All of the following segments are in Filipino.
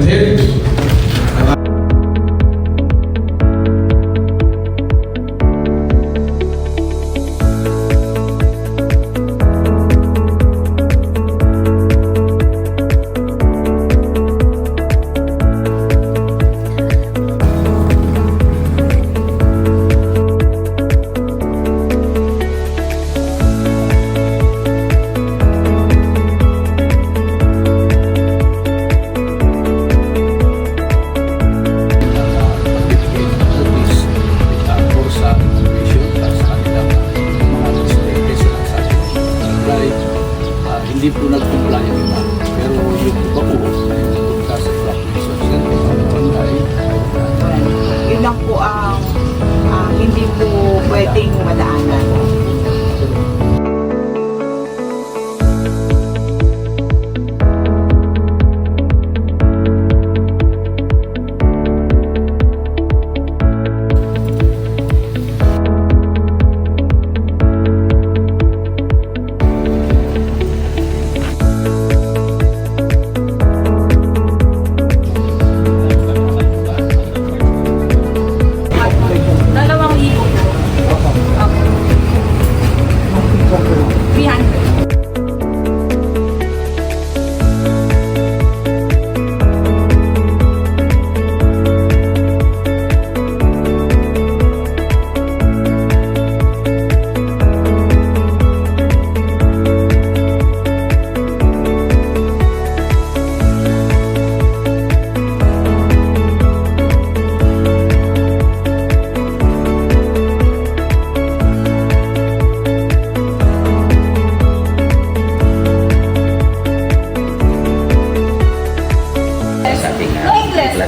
ahead. Hindi po nag-comply yung iba. Pero yung iba po, nagpunta sa fluctuations. Yun lang po ang hindi po pwedeng madaanan.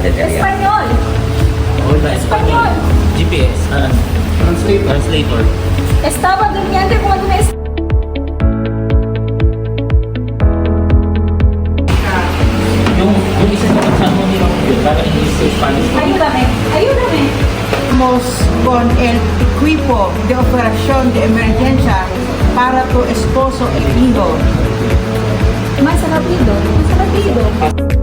Espanyol. Espanyol. GPS. Translator. Estaba durmiendo cuando me... Yung isa sa pagsama nila yun, para English to Spanish. Ayúdame. Ayúdame. Estamos con el equipo de operación de emergencia para tu esposo e hijo. Más rápido. Más rápido.